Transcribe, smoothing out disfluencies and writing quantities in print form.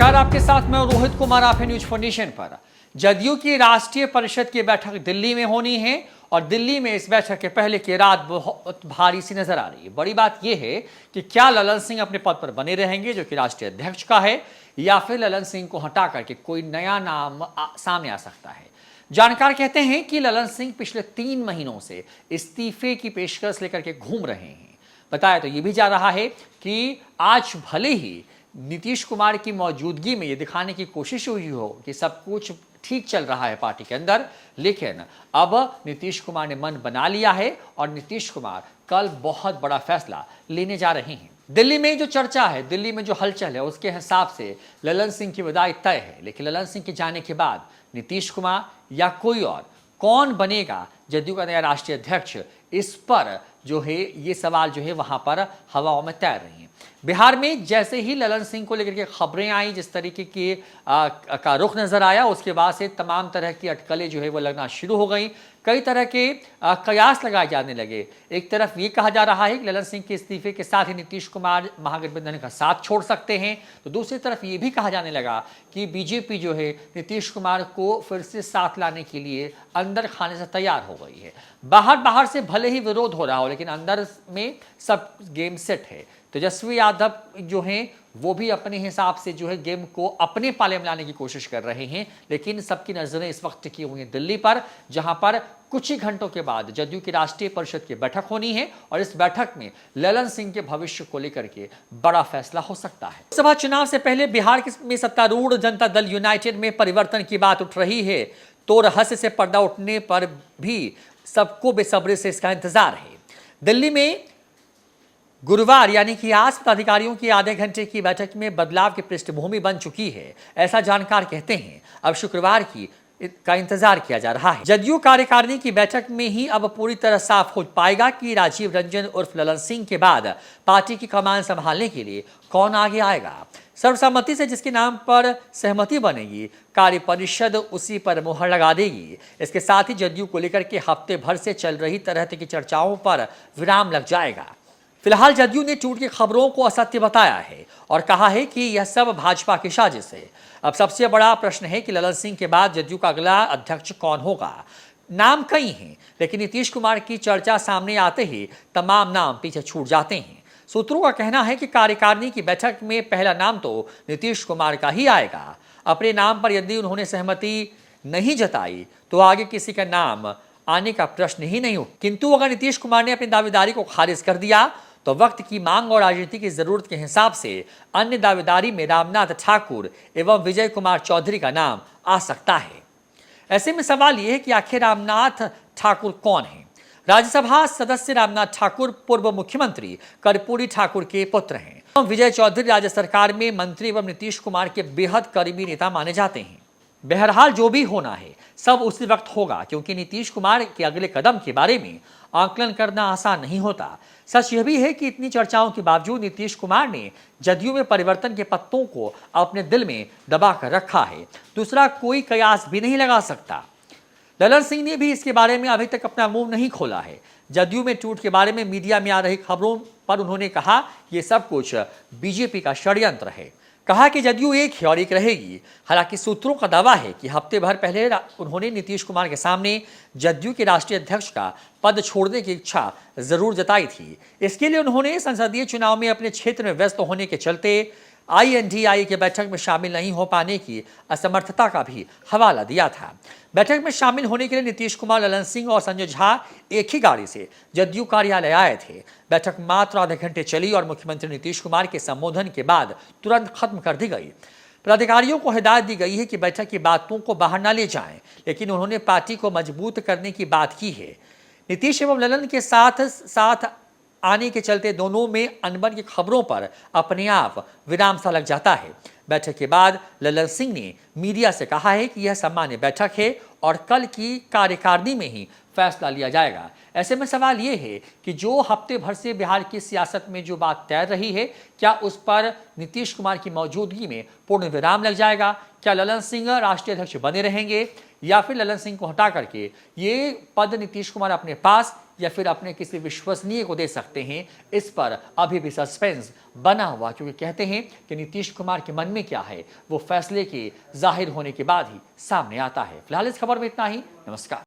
नमस्कार, आपके साथ मैं रोहित कुमार, आप है न्यूज फाउंडेशन पर। जदयू की राष्ट्रीय परिषद की बैठक दिल्ली में होनी है और दिल्ली में इस बैठक के पहले की रात बहुत भारी सी नजर आ रही है। बड़ी बात यह है कि क्या ललन सिंह अपने पद पर बने रहेंगे जो कि राष्ट्रीय अध्यक्ष का है, या फिर ललन सिंह को हटा करके कोई नया नाम सामने आ सकता है। जानकार कहते हैं कि ललन सिंह पिछले 3 महीनों से इस्तीफे की पेशकश लेकर के घूम रहे हैं। बताया तो यह भी जा रहा है कि आज भले ही नीतीश कुमार की मौजूदगी में ये दिखाने की कोशिश हुई हो कि सब कुछ ठीक चल रहा है पार्टी के अंदर, लेकिन अब नीतीश कुमार ने मन बना लिया है और नीतीश कुमार कल बहुत बड़ा फैसला लेने जा रहे हैं। दिल्ली में जो चर्चा है, दिल्ली में जो हलचल है, उसके हिसाब से ललन सिंह की विदाई तय है। लेकिन ललन सिंह के जाने के बाद नीतीश कुमार या कोई और कौन बनेगा जदयू का नया राष्ट्रीय अध्यक्ष, इस पर जो है ये सवाल जो है वहां पर हवाओं में तैर रही हैं। बिहार में जैसे ही ललन सिंह को लेकर के खबरें आई, जिस तरीके की का रुख नजर आया, उसके बाद से तमाम तरह की अटकलें जो है वो लगना शुरू हो गई। कई तरह के कयास लगाए जाने लगे। एक तरफ ये कहा जा रहा है कि ललन सिंह के इस्तीफे के साथ ही नीतीश कुमार महागठबंधन का साथ छोड़ सकते हैं, तो दूसरी तरफ ये भी कहा जाने लगा कि बीजेपी जो है नीतीश कुमार को फिर से साथ लाने के लिए अंदर खाने से तैयार हो गई है। बाहर से भले ही विरोध हो रहा हो, लेकिन अंदर में सब गेम सेट है। तेजस्वी यादव जो हैं वो भी अपने हिसाब से जो है गेम को अपने पाले में लाने की कोशिश कर रहे हैं, लेकिन सबकी नजरें इस वक्त टिकी हुई हैं दिल्ली पर, जहां पर कुछ ही घंटों के बाद जदयू की राष्ट्रीय परिषद की बैठक होनी है और इस बैठक में ललन सिंह के भविष्य को लेकर के बड़ा फैसला हो सकता है। लोकसभा चुनाव से पहले बिहार में सत्तारूढ़ जनता दल यूनाइटेड में परिवर्तन की बात उठ रही है, तो रहस्य से पर्दा उठने पर भी सबको बेसब्री से इसका इंतजार है। दिल्ली में गुरुवार यानी कि आज पदाधिकारियों की आधे घंटे की बैठक में बदलाव की पृष्ठभूमि बन चुकी है, ऐसा जानकार कहते हैं। अब शुक्रवार का इंतजार किया जा रहा है। जदयू कार्यकारिणी की बैठक में ही अब पूरी तरह साफ हो पाएगा कि राजीव रंजन उर्फ ललन सिंह के बाद पार्टी की कमान संभालने के लिए कौन आगे आएगा। सर्वसम्मति से जिसके नाम पर सहमति बनेगी, कार्य परिषद उसी पर मुहर लगा देगी। इसके साथ ही जदयू को लेकर के हफ्ते भर से चल रही तरह की चर्चाओं पर विराम लग जाएगा। फिलहाल जदयू ने टूट की खबरों को असत्य बताया है और कहा है कि यह सब भाजपा की साजिश है। अब सबसे बड़ा प्रश्न है कि ललन सिंह के बाद जदयू का अगला अध्यक्ष कौन होगा। नाम कई हैं, लेकिन नीतीश कुमार की चर्चा सामने आते ही तमाम नाम पीछे छूट जाते हैं। सूत्रों का कहना है कि कार्यकारिणी की बैठक में पहला नाम तो नीतीश कुमार का ही आएगा। अपने नाम पर यदि उन्होंने सहमति नहीं जताई तो आगे किसी का नाम आने का प्रश्न ही नहीं हो। किंतु अगर नीतीश कुमार ने अपनी दावेदारी को खारिज कर दिया तो वक्त की मांग और राजनीति की जरूरत के हिसाब से अन्य दावेदारी में रामनाथ ठाकुर एवं विजय कुमार चौधरी का नाम आ सकता है। ऐसे में सवाल यह है कि आखिर रामनाथ ठाकुर कौन है। राज्यसभा सदस्य रामनाथ ठाकुर पूर्व मुख्यमंत्री कर्पूरी ठाकुर के पुत्र हैं। विजय चौधरी राज्य सरकार में मंत्री एवं नीतीश कुमार के बेहद करीबी नेता माने जाते हैं। बहरहाल जो भी होना है सब उसी वक्त होगा, क्योंकि नीतीश कुमार के अगले कदम के बारे में आकलन करना आसान नहीं होता। सच यह भी है कि इतनी चर्चाओं के बावजूद नीतीश कुमार ने जदयू में परिवर्तन के पत्तों को अपने दिल में दबा कर रखा है। दूसरा कोई कयास भी नहीं लगा सकता। ललन सिंह ने भी इसके बारे में अभी तक अपना मुंह नहीं खोला है। जदयू में टूट के बारे में मीडिया में आ रही खबरों पर उन्होंने कहा ये सब कुछ बीजेपी का षड्यंत्र है। कहा कि जदयू एक है और एक रहेगी। हालांकि सूत्रों का दावा है कि हफ्ते भर पहले उन्होंने नीतीश कुमार के सामने जदयू के राष्ट्रीय अध्यक्ष का पद छोड़ने की इच्छा जरूर जताई थी। इसके लिए उन्होंने संसदीय चुनाव में अपने क्षेत्र में व्यस्त होने के चलते INDI की बैठक में शामिल नहीं हो पाने की असमर्थता का भी हवाला दिया था। बैठक में शामिल होने के लिए नीतीश कुमार, ललन सिंह और संजय झा एक ही गाड़ी से जदयू कार्यालय आए थे। बैठक मात्र आधे घंटे चली और मुख्यमंत्री नीतीश कुमार के संबोधन के बाद तुरंत खत्म कर दी गई। पदाधिकारियों को हिदायत दी गई है कि बैठक की बातों को बाहर न ले जाएं, लेकिन उन्होंने पार्टी को मजबूत करने की बात की है। नीतीश एवं ललन के साथ आने के चलते दोनों में अनबन की खबरों पर अपने आप विराम सा लग जाता है। बैठक के बाद ललन सिंह ने मीडिया से कहा है कि यह सामान्य बैठक है और कल की कार्यकारिणी में ही फैसला लिया जाएगा। ऐसे में सवाल ये है कि जो हफ्ते भर से बिहार की सियासत में जो बात तैर रही है, क्या उस पर नीतीश कुमार की मौजूदगी में पूर्ण विराम लग जाएगा? क्या ललन सिंह राष्ट्रीय अध्यक्ष बने रहेंगे या फिर ललन सिंह को हटा करके ये पद नीतीश कुमार अपने पास या फिर अपने किसी विश्वसनीय को दे सकते हैं, इस पर अभी भी सस्पेंस बना हुआ, क्योंकि कहते हैं कि नीतीश कुमार के मन में क्या है वो फैसले के जाहिर होने के बाद ही सामने आता है। फिलहाल इस खबर में इतना ही। नमस्कार।